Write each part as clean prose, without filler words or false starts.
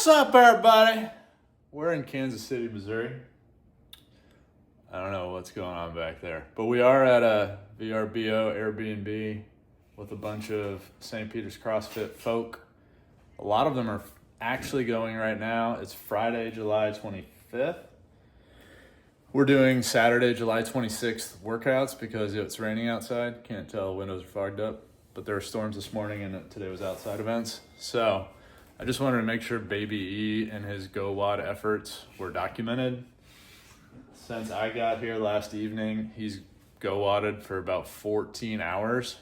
What's up, everybody? We're in Kansas City, Missouri. I don't know what's going on back there, but we are at a VRBO Airbnb with a bunch of St. Peter's CrossFit folk. A lot of them are actually going right now. It's Friday, July 25th. We're doing Saturday, July 26th workouts because it's raining outside. Can't tell, windows are fogged up, but there were storms this morning and today was outside events. So I just wanted to make sure Baby E and his Go Wad efforts were documented. Since I got here last evening, he's Go Wadded for about 14 hours.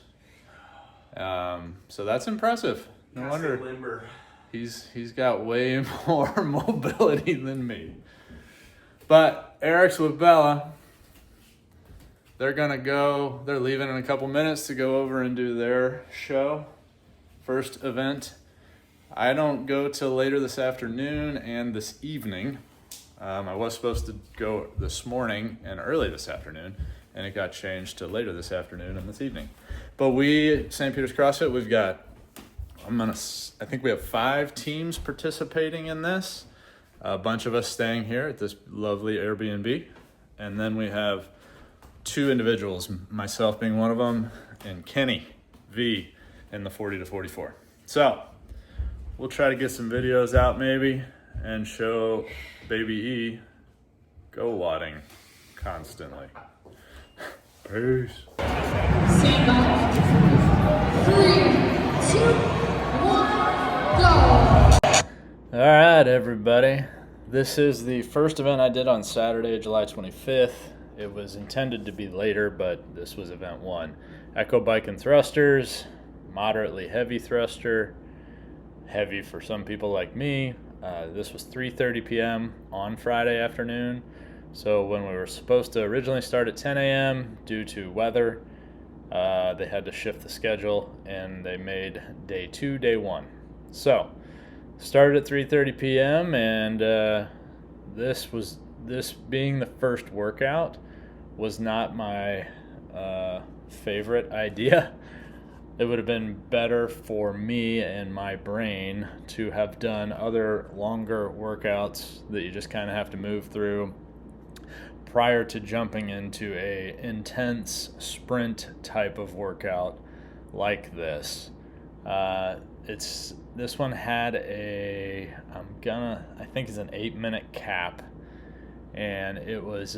So that's impressive. No wonder limber. He's got way more mobility than me. But Eric's with Bella. They're leaving in a couple minutes to go over and do their show, first event. I don't go till later this afternoon and this evening. I was supposed to go this morning and early this afternoon, and it got changed to later this afternoon and this evening. But we, St. Peter's CrossFit, we've got, I think we have 5 teams participating in this. A bunch of us staying here at this lovely Airbnb. And then we have 2 individuals, myself being one of them, and Kenny V in the 40 to 44. So we'll try to get some videos out maybe and show Baby E Go Wadding constantly. Peace. Seatbelt. 3, 2, 1, go. All right, everybody. This is the first event I did on Saturday, July 25th. It was intended to be later, but this was event 1. Echo bike and thrusters, moderately heavy thruster, heavy for some people like me. This was 3:30 p.m. on Friday afternoon. So when we were supposed to originally start at 10 a.m. due to weather, they had to shift the schedule and they made day 2, day 1. So started at 3:30 p.m. and this being the first workout was not my favorite idea. It would have been better for me and my brain to have done other longer workouts that you just kind of have to move through prior to jumping into a intense sprint type of workout like this. This one had I think it's an 8-minute cap, and it was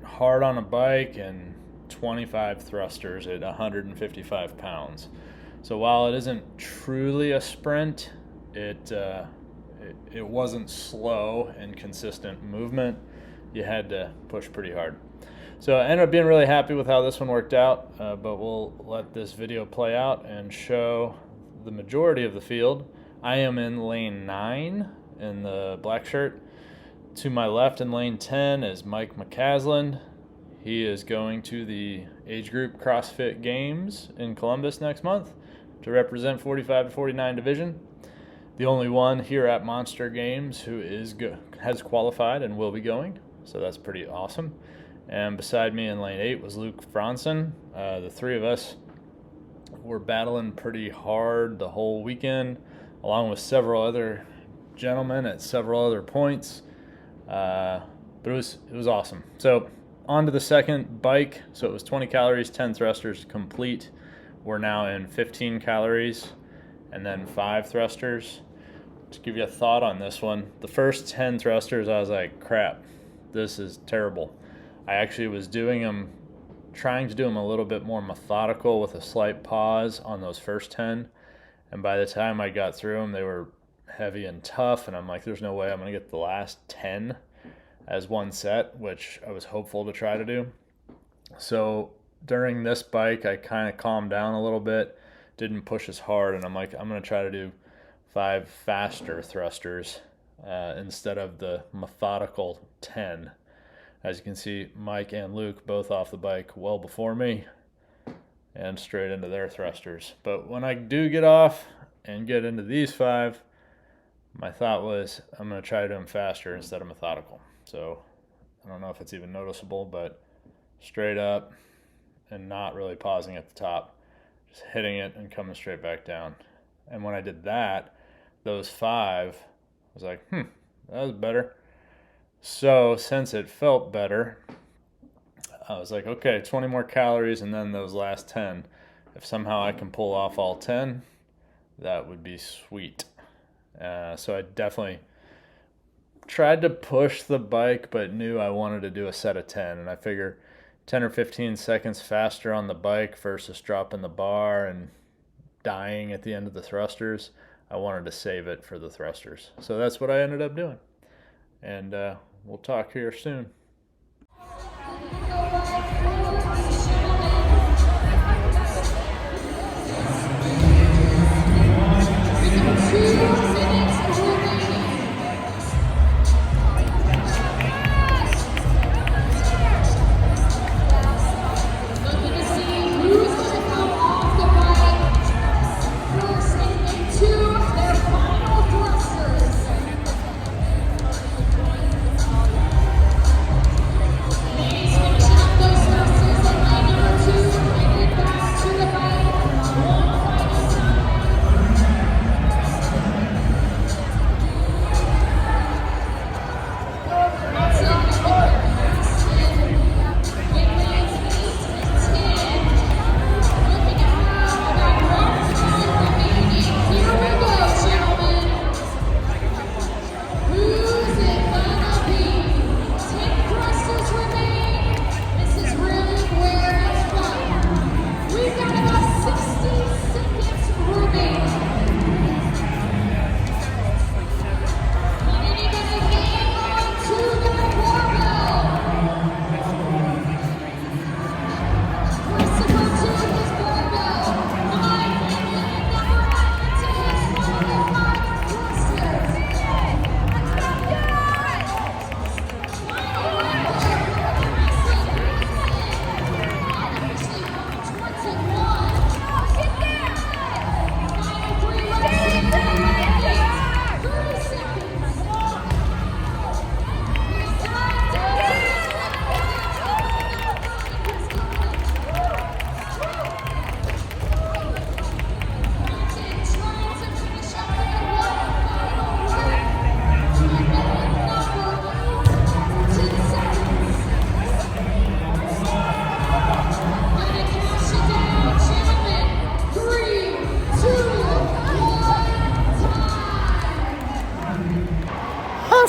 hard on a bike and 25 thrusters at 155 pounds. So while it isn't truly a sprint, it wasn't slow and consistent movement. You had to push pretty hard. So I ended up being really happy with how this one worked out, but we'll let this video play out and show the majority of the field. I am in lane 9 in the black shirt. To my left in lane 10 is Mike McCaslin. He is going to the age group CrossFit Games in Columbus next month to represent 45 to 49 division. The only one here at Monster Games who has qualified and will be going, so that's pretty awesome. And beside me in lane 8 was Luke Franson. The 3 of us were battling pretty hard the whole weekend, along with several other gentlemen at several other points. But it was awesome. So on to the second bike. So it was 20 calories, 10 thrusters complete. We're now in 15 calories and then 5 thrusters. To give you a thought on this one, the first 10 thrusters, I was like, crap, this is terrible. I actually was trying to do them a little bit more methodical with a slight pause on those first 10. And by the time I got through them, they were heavy and tough. And I'm like, there's no way I'm going to get the last 10 as one set, which I was hopeful to try to do. So during this bike, I kind of calmed down a little bit, didn't push as hard, and I'm like, I'm going to try to do 5 faster thrusters instead of the methodical 10. As you can see, Mike and Luke both off the bike well before me and straight into their thrusters. But when I do get off and get into these 5, my thought was I'm going to try to do them faster instead of methodical. So I don't know if it's even noticeable, but straight up and not really pausing at the top, just hitting it and coming straight back down. And when I did that, those 5, I was like, that was better. So since it felt better, I was like, okay, 20 more calories and then those last 10. If somehow I can pull off all 10, that would be sweet. So I definitely tried to push the bike, but knew I wanted to do a set of 10. And I figure 10 or 15 seconds faster on the bike versus dropping the bar and dying at the end of the thrusters. I wanted to save it for the thrusters. So that's what I ended up doing. And we'll talk here soon.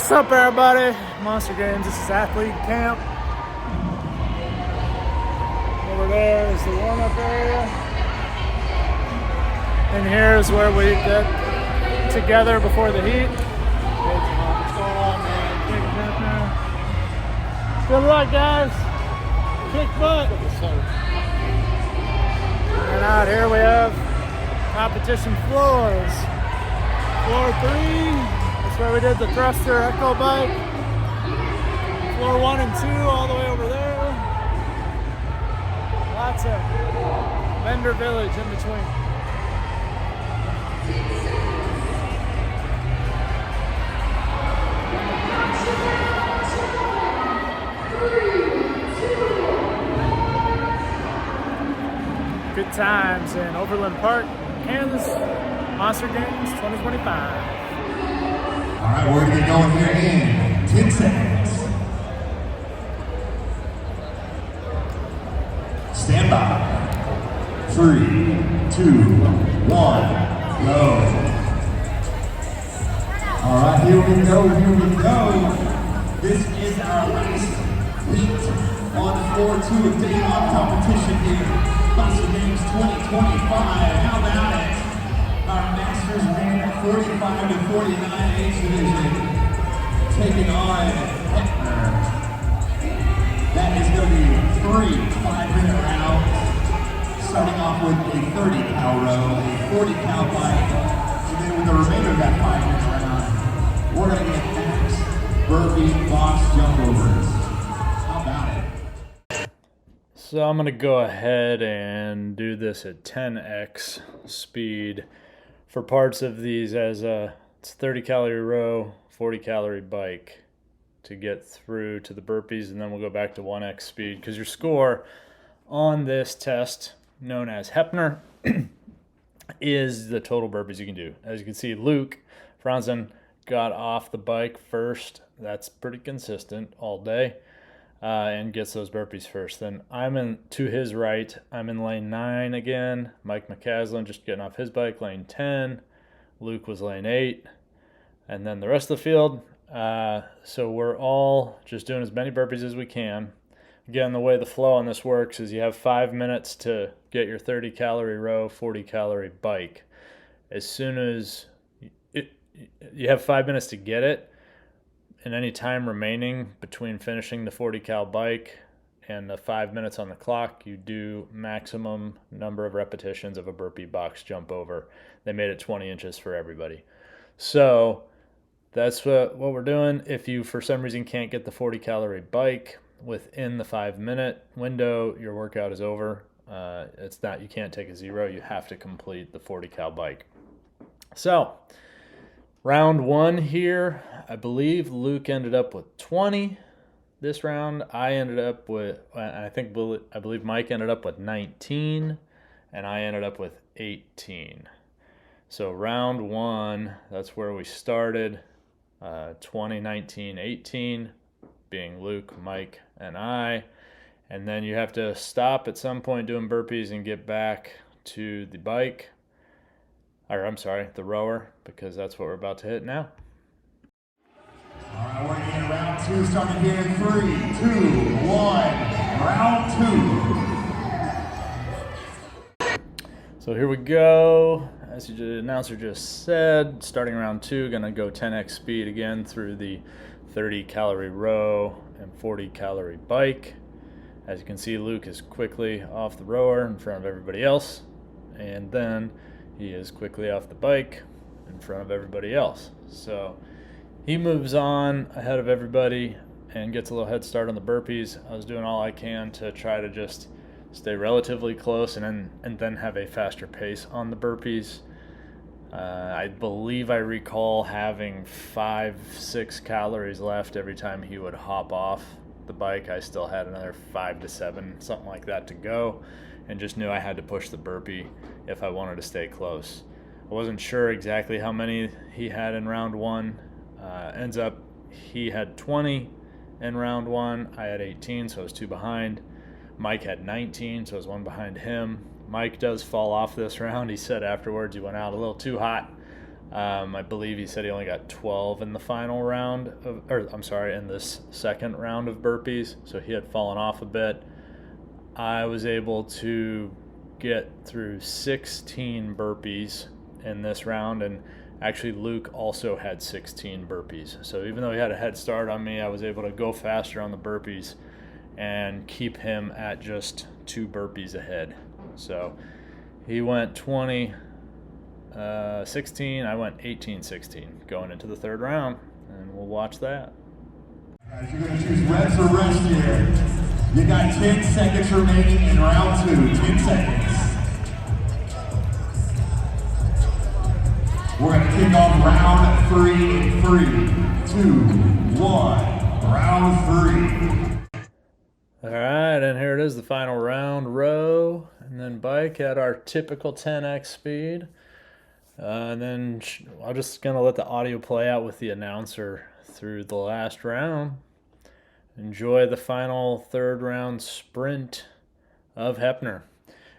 What's up, everybody? Monster Games. This is athlete camp. Over there is the warm-up area. And here's where we get together before the heat. What's going on, man? Big Heppner. Good luck, guys. Kick butt. And out here we have competition floors. Floor 3. That's where we did the thruster echo bike. Floor 1 and 2 all the way over there. Lots of vendor village in between. Good times in Overland Park, Kansas. Monster Games 2025. All right, we're going to get going here in 10 seconds. Stand by. 3, 2, 1, go. All right, here we go. This is our last heat on floor 2 of day long competition here. Monster Games 2025. How about it? Our masters man at 45 to 49 age division taking on Heppner. That is going to be 3 5-minute rounds, starting off with a 30 cal row, a 40 cal bike, and then with the remainder of that 5-minute round, we're going to get max burpee box jump overs. How about it? So I'm going to go ahead and do this at 10x speed for parts of these as it's 30 calorie row, 40 calorie bike to get through to the burpees, and then we'll go back to 1x speed because your score on this test, known as Heppner, is the total burpees you can do. As you can see, Luke Franzen got off the bike first. That's pretty consistent all day, and gets those burpees first. Then I'm in to his right. I'm in lane 9 again. Mike McCaslin just getting off his bike, lane 10. Luke was lane 8. And then the rest of the field, so we're all just doing as many burpees as we can. Again, the way the flow on this works is you have 5 minutes to get your 30-calorie row, 40-calorie bike. As soon as you have 5 minutes to get it, and any time remaining between finishing the 40-cal bike and the 5 minutes on the clock, you do maximum number of repetitions of a burpee box jump over. They made it 20 inches for everybody. So that's what we're doing. If you, for some reason, can't get the 40-calorie bike within the 5-minute window, your workout is over. It's not, you can't take a 0. You have to complete the 40-cal bike. So round 1 here, I believe Luke ended up with 20 this round. I ended up with, I believe Mike ended up with 19, and I ended up with 18. So round 1, that's where we started, 20, 19, 18, being Luke, Mike, and I. And then you have to stop at some point doing burpees and get back to the bike, or I'm sorry, the rower, because that's what we're about to hit now. All right, we're in round 2, starting here in 3, 2, 1, round 2. So here we go. As the announcer just said, starting round 2, gonna go 10x speed again through the 30-calorie row and 40-calorie bike. As you can see, Luke is quickly off the rower in front of everybody else, and then he is quickly off the bike in front of everybody else. So he moves on ahead of everybody and gets a little head start on the burpees. I was doing all I can to try to just stay relatively close and then have a faster pace on the burpees. I believe I recall having 5-6 calories left every time he would hop off the bike. I still had another 5 to 7, something like that, to go, and just knew I had to push the burpee if I wanted to stay close. I wasn't sure exactly how many he had in round 1. Ends up he had 20 in round 1. I had 18, so I was 2 behind. Mike had 19, so I was 1 behind him. Mike does fall off this round. He said afterwards he went out a little too hot. I believe he said he only got 12 in the final round in this second round of burpees, so he had fallen off a bit. I was able to get through 16 burpees in this round, and actually Luke also had 16 burpees. So even though he had a head start on me, I was able to go faster on the burpees and keep him at just 2 burpees ahead. So he went 20, 16, I went 18, 16 going into the 3rd round, and we'll watch that. Guys, you're going to choose rest or rest here. You got 10 seconds remaining in round 2. 10 seconds. We're going to kick off round 3 in 3, 2, 1. Round 3. All right, and here it is, the final round, row, and then bike at our typical 10x speed. And then I'm just going to let the audio play out with the announcer through the last round. Enjoy the final 3rd round sprint of Heppner.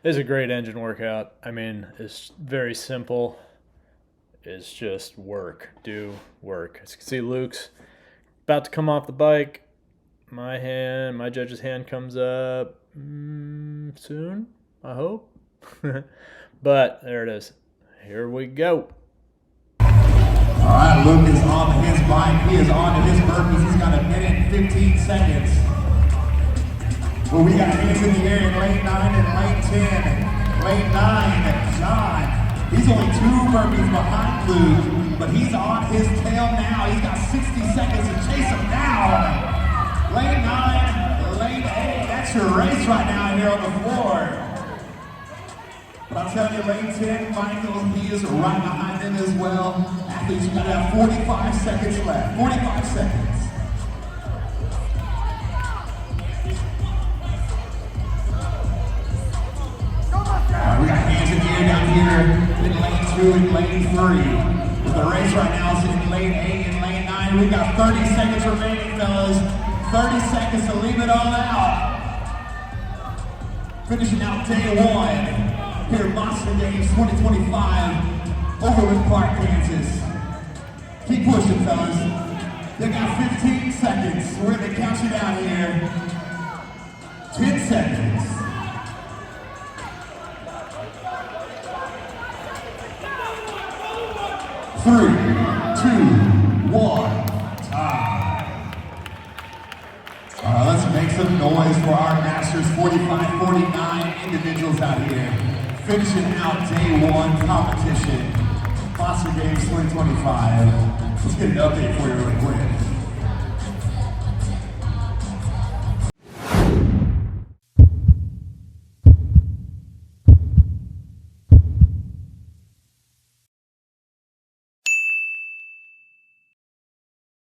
It's a great engine workout. I mean, it's very simple. It's just work, do work. As you can see, Luke's about to come off the bike. My judge's hand comes up soon, I hope. But there it is. Here we go. All right, Luke is on his bike. He is on to his burpees. He's got 1 minute and 15 seconds. Well, we got hands in the air in lane 9 and lane 10. Lane 9, John. He's only 2 burpees behind Luke, but he's on his tail now. He's got 60 seconds to chase him down. Lane 9, lane 8, that's your race right now here on the floor. But I'm telling you, lane 10, Michael, he is right behind him as well. Athletes, you gotta have 45 seconds left. 45 seconds. All right, we got hands in the air down here. rush through in lane 3. With the race right now is in lane 8 and lane 9. We've got 30 seconds remaining, fellas. 30 seconds to leave it all out. Finishing out day 1 here at Monster Games 2025, Overland Park, Kansas. Keep pushing, fellas. They got 15 seconds. We're gonna count you down here. 10 seconds. 3, 2, 1, time. All right, let's make some noise for our Masters 45-49 individuals out here. Finishing out day 1 competition, Monster Games 2025. Let's get an update for you really quick.